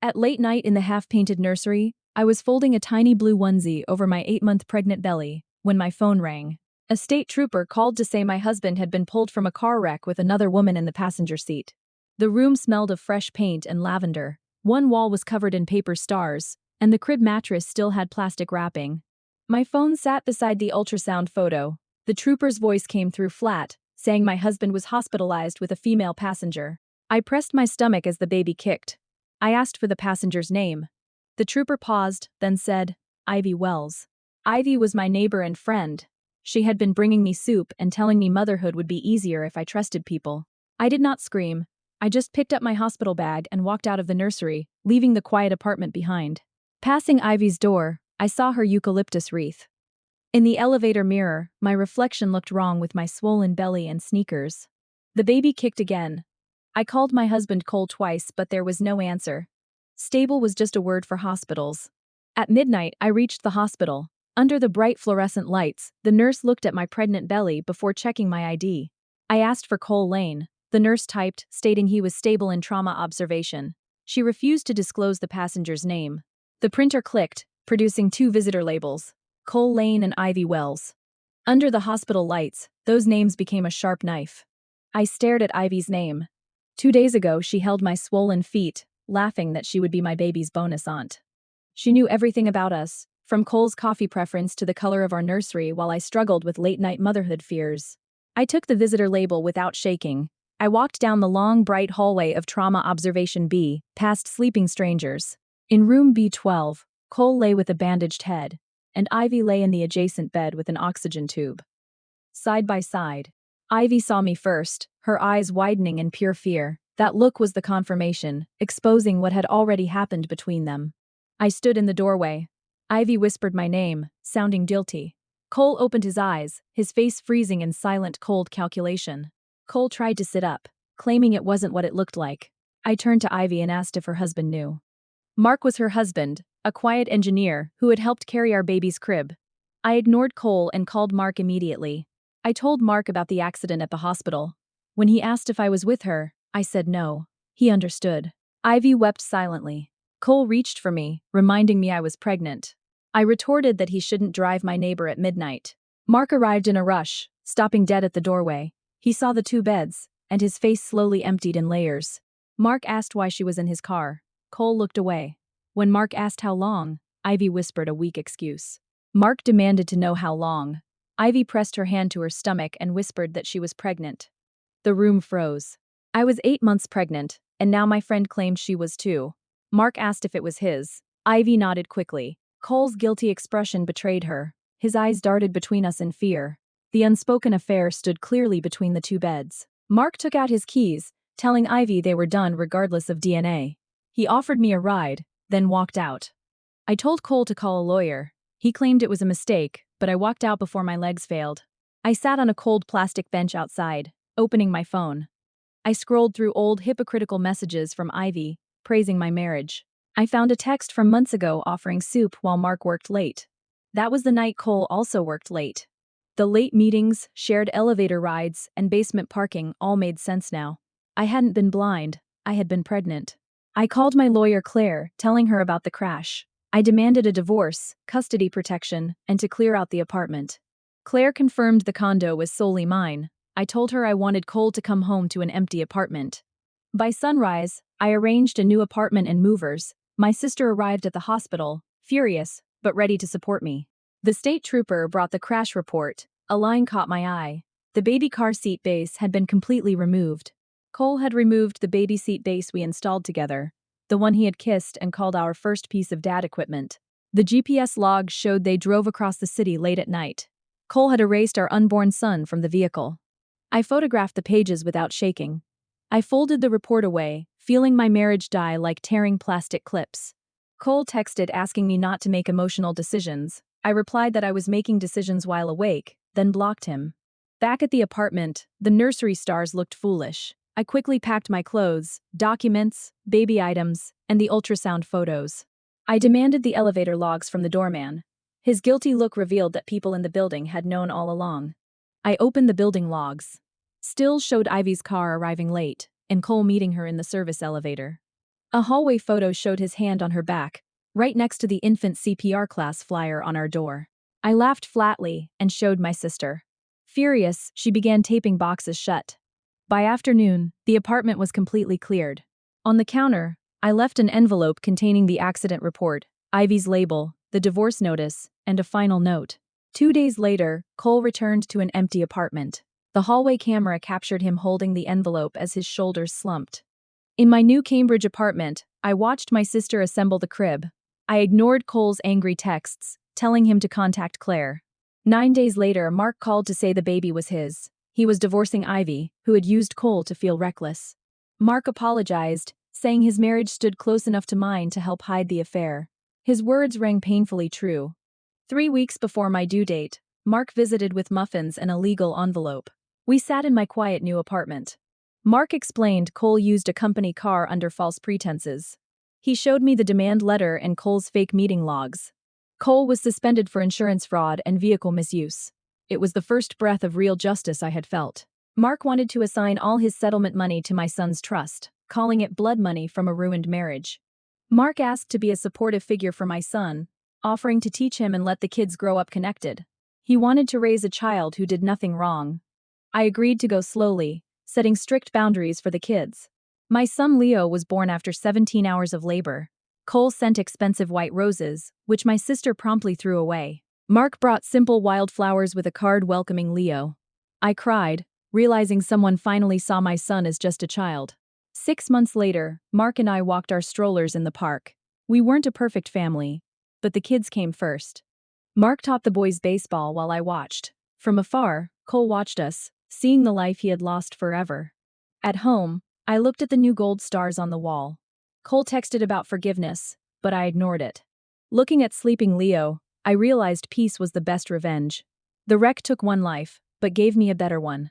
At late night in the half-painted nursery, I was folding a tiny blue onesie over my 8-month pregnant belly when my phone rang. A state trooper called to say my husband had been pulled from a car wreck with another woman in the passenger seat. The room smelled of fresh paint and lavender. One wall was covered in paper stars, and the crib mattress still had plastic wrapping. My phone sat beside the ultrasound photo. The trooper's voice came through flat, saying my husband was hospitalized with a female passenger. I pressed my stomach as the baby kicked. I asked for the passenger's name. The trooper paused, then said, "Ivy Wells." Ivy was my neighbor and friend. She had been bringing me soup and telling me motherhood would be easier if I trusted people. I did not scream. I just picked up my hospital bag and walked out of the nursery, leaving the quiet apartment behind. Passing Ivy's door, I saw her eucalyptus wreath. In the elevator mirror, my reflection looked wrong with my swollen belly and sneakers. The baby kicked again. I called my husband Cole twice, but there was no answer. Stable was just a word for hospitals. At midnight, I reached the hospital. Under the bright fluorescent lights, the nurse looked at my pregnant belly before checking my ID. I asked for Cole Lane. The nurse typed, stating he was stable in trauma observation. She refused to disclose the passenger's name. The printer clicked, producing 2 visitor labels: Cole Lane and Ivy Wells. Under the hospital lights, those names became a sharp knife. I stared at Ivy's name. 2 days ago, she held my swollen feet, laughing that she would be my baby's bonus aunt. She knew everything about us, from Cole's coffee preference to the color of our nursery, while I struggled with late-night motherhood fears. I took the visitor label without shaking. I walked down the long, bright hallway of Trauma Observation B, past sleeping strangers. In room B12, Cole lay with a bandaged head, and Ivy lay in the adjacent bed with an oxygen tube. Side by side. Ivy saw me first, her eyes widening in pure fear. That look was the confirmation, exposing what had already happened between them. I stood in the doorway. Ivy whispered my name, sounding guilty. Cole opened his eyes, his face freezing in silent, cold calculation. Cole tried to sit up, claiming it wasn't what it looked like. I turned to Ivy and asked if her husband knew. Mark was her husband, a quiet engineer who had helped carry our baby's crib. I ignored Cole and called Mark immediately. I told Mark about the accident at the hospital. When he asked if I was with her, I said no. He understood. Ivy wept silently. Cole reached for me, reminding me I was pregnant. I retorted that he shouldn't drive my neighbor at midnight. Mark arrived in a rush, stopping dead at the doorway. He saw the 2 beds, and his face slowly emptied in layers. Mark asked why she was in his car. Cole looked away. When Mark asked how long, Ivy whispered a weak excuse. Mark demanded to know how long. Ivy pressed her hand to her stomach and whispered that she was pregnant. The room froze. I was 8 months pregnant, and now my friend claimed she was too. Mark asked if it was his. Ivy nodded quickly. Cole's guilty expression betrayed her. His eyes darted between us in fear. The unspoken affair stood clearly between the 2 beds. Mark took out his keys, telling Ivy they were done regardless of DNA. He offered me a ride, then walked out. I told Cole to call a lawyer. He claimed it was a mistake, but I walked out before my legs failed. I sat on a cold plastic bench outside, opening my phone. I scrolled through old hypocritical messages from Ivy, praising my marriage. I found a text from months ago offering soup while Mark worked late. That was the night Cole also worked late. The late meetings, shared elevator rides, and basement parking all made sense now. I hadn't been blind, I had been pregnant. I called my lawyer Claire, telling her about the crash. I demanded a divorce, custody protection, and to clear out the apartment. Claire confirmed the condo was solely mine. I told her I wanted Cole to come home to an empty apartment. By sunrise, I arranged a new apartment and movers. My sister arrived at the hospital, furious, but ready to support me. The state trooper brought the crash report. A line caught my eye. The baby car seat base had been completely removed. Cole had removed the baby seat base we installed together, the one he had kissed and called our first piece of dad equipment. The GPS logs showed they drove across the city late at night. Cole had erased our unborn son from the vehicle. I photographed the pages without shaking. I folded the report away, feeling my marriage die like tearing plastic clips. Cole texted asking me not to make emotional decisions. I replied that I was making decisions while awake, then blocked him. Back at the apartment, the nursery stars looked foolish. I quickly packed my clothes, documents, baby items, and the ultrasound photos. I demanded the elevator logs from the doorman. His guilty look revealed that people in the building had known all along. I opened the building logs. Still showed Ivy's car arriving late, and Cole meeting her in the service elevator. A hallway photo showed his hand on her back, right next to the infant CPR class flyer on our door. I laughed flatly and showed my sister. Furious, she began taping boxes shut. By afternoon, the apartment was completely cleared. On the counter, I left an envelope containing the accident report, Ivy's label, the divorce notice, and a final note. 2 days later, Cole returned to an empty apartment. The hallway camera captured him holding the envelope as his shoulders slumped. In my new Cambridge apartment, I watched my sister assemble the crib. I ignored Cole's angry texts, telling him to contact Claire. 9 days later, Mark called to say the baby was his. He was divorcing Ivy, who had used Cole to feel reckless. Mark apologized, saying his marriage stood close enough to mine to help hide the affair. His words rang painfully true. 3 weeks before my due date, Mark visited with muffins and a legal envelope. We sat in my quiet new apartment. Mark explained Cole used a company car under false pretenses. He showed me the demand letter and Cole's fake meeting logs. Cole was suspended for insurance fraud and vehicle misuse. It was the first breath of real justice I had felt. Mark wanted to assign all his settlement money to my son's trust, calling it blood money from a ruined marriage. Mark asked to be a supportive figure for my son, offering to teach him and let the kids grow up connected. He wanted to raise a child who did nothing wrong. I agreed to go slowly, setting strict boundaries for the kids. My son Leo was born after 17 hours of labor. Cole sent expensive white roses, which my sister promptly threw away. Mark brought simple wildflowers with a card welcoming Leo. I cried, realizing someone finally saw my son as just a child. 6 months later, Mark and I walked our strollers in the park. We weren't a perfect family, but the kids came first. Mark taught the boys baseball while I watched. From afar, Cole watched us, seeing the life he had lost forever. At home, I looked at the new gold stars on the wall. Cole texted about forgiveness, but I ignored it. Looking at sleeping Leo, I realized peace was the best revenge. The wreck took one life, but gave me a better one.